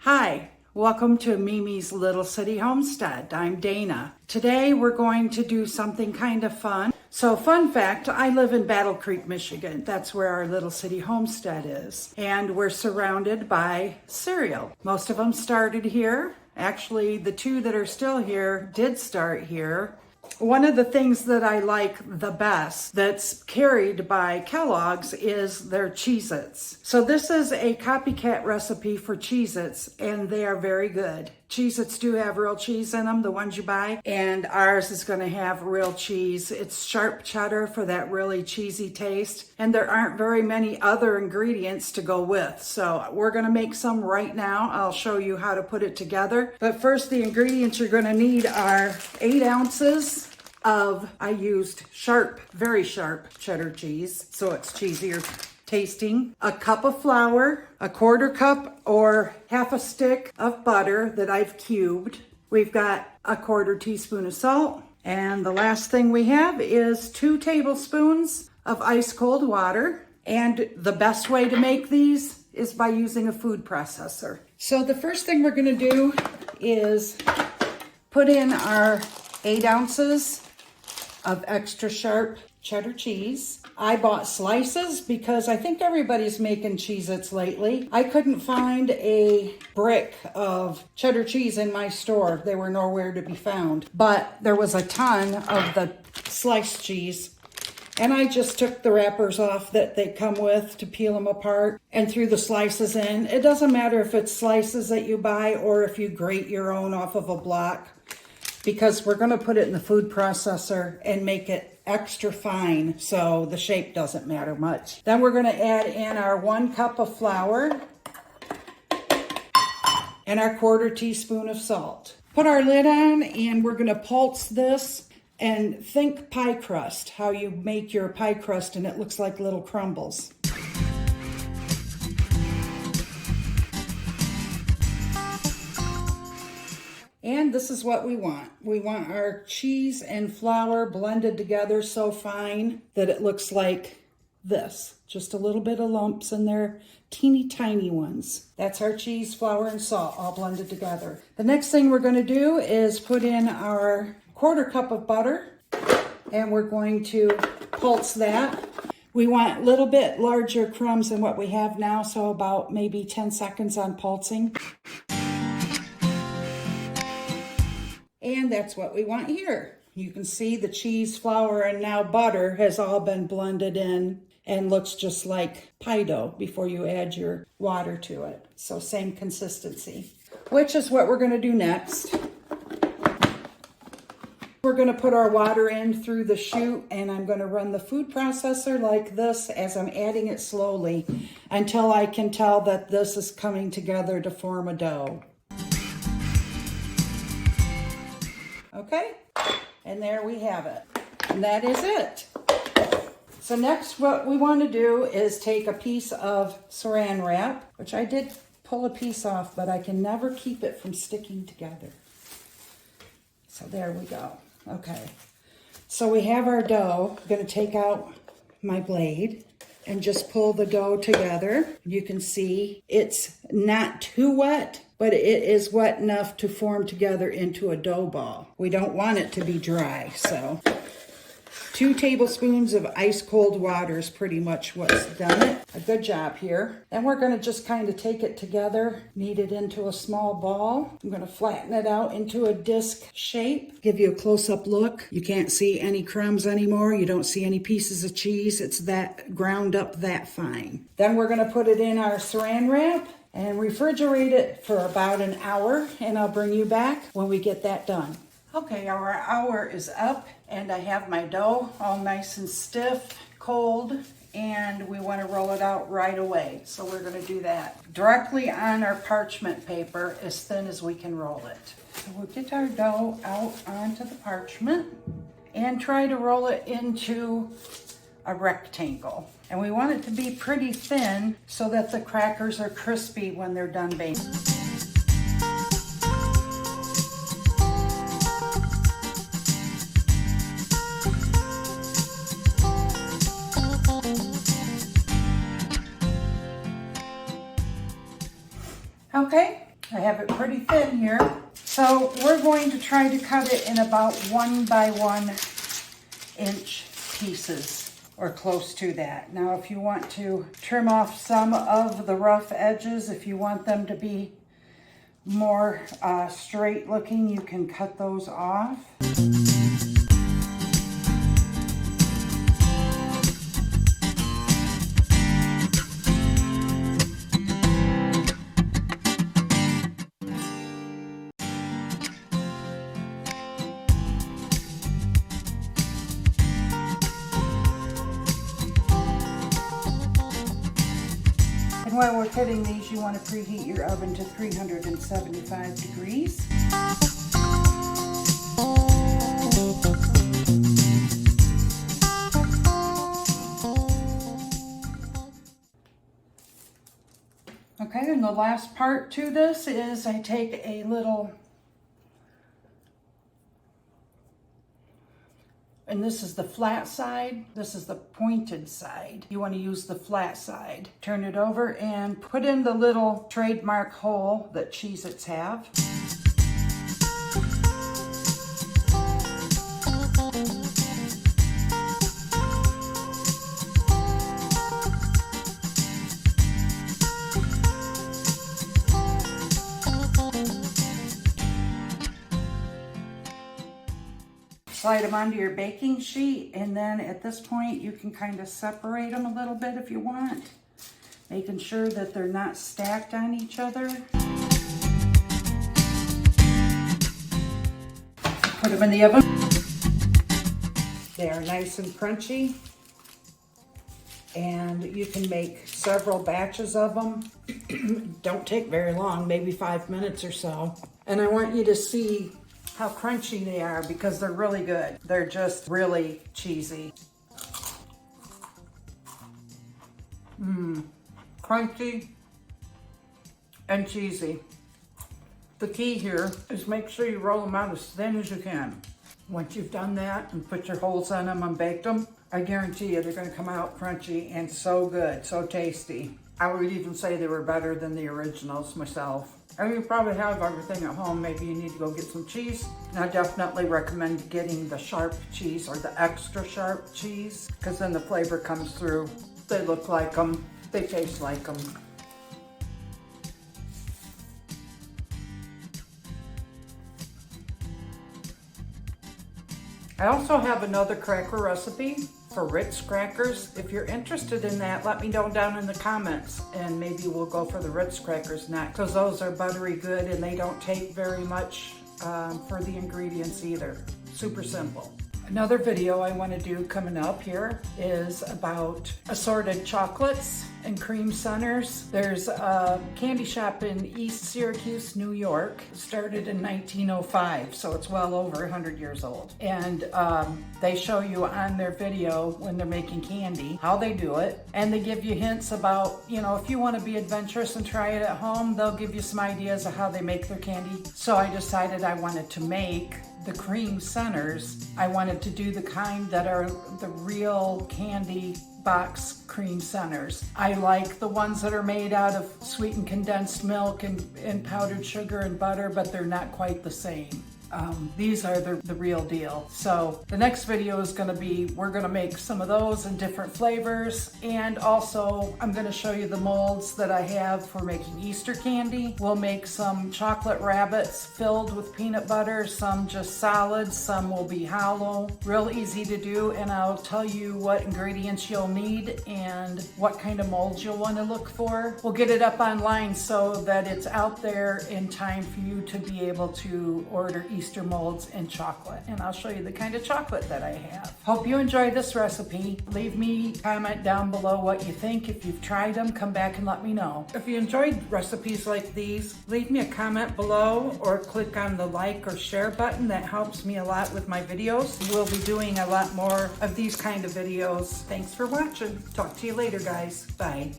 Hi, welcome to Mimi's Little City Homestead. I'm Dana. Today we're going to do something kind of fun. So fun fact, I live in Battle Creek, Michigan. That's where our Little City Homestead is. And we're surrounded by cereal. Most of them started here. Actually, the two that are still here did start here. One of the things that I like the best that's carried by Kellogg's is their Cheez Its. So this is a copycat recipe for Cheez Its, and they are very good. Cheez Its do have real cheese in them, the ones you buy, and ours is going to have real cheese. It's sharp cheddar for that really cheesy taste, and there aren't very many other ingredients to go with. So we're going to make some right now. I'll show you how to put it together. But first, the ingredients you're going to need are 8 ounces of, I used sharp, very sharp cheddar cheese, so it's cheesier tasting. A cup of flour, a 1/4 cup or half a stick of butter that I've cubed. We've got a 1/4 teaspoon of salt. And the last thing we have is 2 tablespoons of ice cold water. And the best way to make these is by using a food processor. So the first thing we're gonna do is put in our 8 ounces of extra sharp cheddar cheese. I bought slices because I think everybody's making Cheez Its lately. I couldn't find a brick of cheddar cheese in my store. They were nowhere to be found, but there was a ton of the sliced cheese. And I just took the wrappers off that they come with to peel them apart and threw the slices in. It doesn't matter if it's slices that you buy or if you grate your own off of a block, because we're gonna put it in the food processor and make it extra fine, so the shape doesn't matter much. Then we're gonna add in our 1 cup of flour and our 1/4 teaspoon of salt. Put our lid on and we're gonna pulse this, and think pie crust, how you make your pie crust and it looks like little crumbles. And this is what we want. We want our cheese and flour blended together so fine that it looks like this. Just a little bit of lumps in there, teeny tiny ones. That's our cheese, flour, and salt all blended together. The next thing we're gonna do is put in our 1/4 cup of butter, and we're going to pulse that. We want a little bit larger crumbs than what we have now, so about maybe 10 seconds on pulsing. And that's what we want here. You can see the cheese, flour, and now butter has all been blended in and looks just like pie dough before you add your water to it. So same consistency, which is what we're gonna do next. We're gonna put our water in through the chute, and I'm gonna run the food processor like this as I'm adding it slowly until I can tell that this is coming together to form a dough. Okay, and there we have it. And that is it. So next what we want to do is take a piece of saran wrap, which I did pull a piece off, but I can never keep it from sticking together. So there we go. Okay, so we have our dough. I'm going to take out my blade and just pull the dough together. You can see it's not too wet, but it is wet enough to form together into a dough ball. We don't want it to be dry, so 2 tablespoons of ice cold water is pretty much what's done it. A good job here. Then we're gonna just kind of take it together, knead it into a small ball. I'm gonna flatten it out into a disc shape. Give you a close-up look. You can't see any crumbs anymore. You don't see any pieces of cheese. It's that ground up that fine. Then we're gonna put it in our saran wrap and refrigerate it for about an hour, and I'll bring you back when we get that done. Okay, our hour is up, and I have my dough all nice and stiff, cold, and we want to roll it out right away. So we're going to do that directly on our parchment paper, as thin as we can roll it. So we'll get our dough out onto the parchment and try to roll it into a rectangle. And we want it to be pretty thin so that the crackers are crispy when they're done baking. Okay, I have it pretty thin here. So we're going to try to cut it in about 1 by 1 inch pieces, or close to that. Now if you want to trim off some of the rough edges, if you want them to be more straight looking, you can cut those off. And while we're cutting these, you want to preheat your oven to 375 degrees. Okay, and the last part to this is I take a little, and this is the flat side, this is the pointed side. You want to use the flat side. Turn it over and put in the little trademark hole that Cheez Its have. Slide them onto your baking sheet, and then at this point you can kind of separate them a little bit if you want, making sure that they're not stacked on each other. Put them in the oven. They are nice and crunchy, and you can make several batches of them. Don't take very long, maybe 5 minutes or so. And I want you to see how crunchy they are because they're really good. They're just really cheesy. Crunchy and cheesy. The key here is make sure you roll them out as thin as you can. Once you've done that and put your holes on them and baked them, I guarantee you they're gonna come out crunchy and so good, so tasty. I would even say they were better than the originals myself. And you probably have everything at home. Maybe you need to go get some cheese. And I definitely recommend getting the sharp cheese or the extra sharp cheese, because then the flavor comes through. They look like them, they taste like them. I also have another cracker recipe for Ritz crackers. If you're interested in that, let me know down in the comments, and maybe we'll go for the Ritz crackers next, because those are buttery good and they don't take very much for the ingredients either. Super simple. Another video I want to do coming up here is about assorted chocolates and cream centers. There's a candy shop in East Syracuse, New York. It started in 1905, so it's well over 100 years old. And they show you on their video when they're making candy, how they do it. And they give you hints about, you know, if you want to be adventurous and try it at home, they'll give you some ideas of how they make their candy. So I decided I wanted to make the cream centers. I wanted to do the kind that are the real candy box cream centers. I like the ones that are made out of sweetened condensed milk and powdered sugar and butter, but they're not quite the same. These are the real deal. So the next video is going to be, we're going to make some of those in different flavors, and also I'm going to show you the molds that I have for making Easter candy. We'll make some chocolate rabbits filled with peanut butter, some just solid, some will be hollow. Real easy to do, and I'll tell you what ingredients you'll need and what kind of molds you'll want to look for. We'll get it up online so that it's out there in time for you to be able to order Easter molds and chocolate, and I'll show you the kind of chocolate that I have. Hope you enjoy this recipe. Leave me a comment down below what you think. If you've tried them, come back and let me know. If you enjoyed recipes like these, leave me a comment below or click on the like or share button. That helps me a lot with my videos. We'll be doing a lot more of these kind of videos. Thanks for watching. Talk to you later, guys. Bye.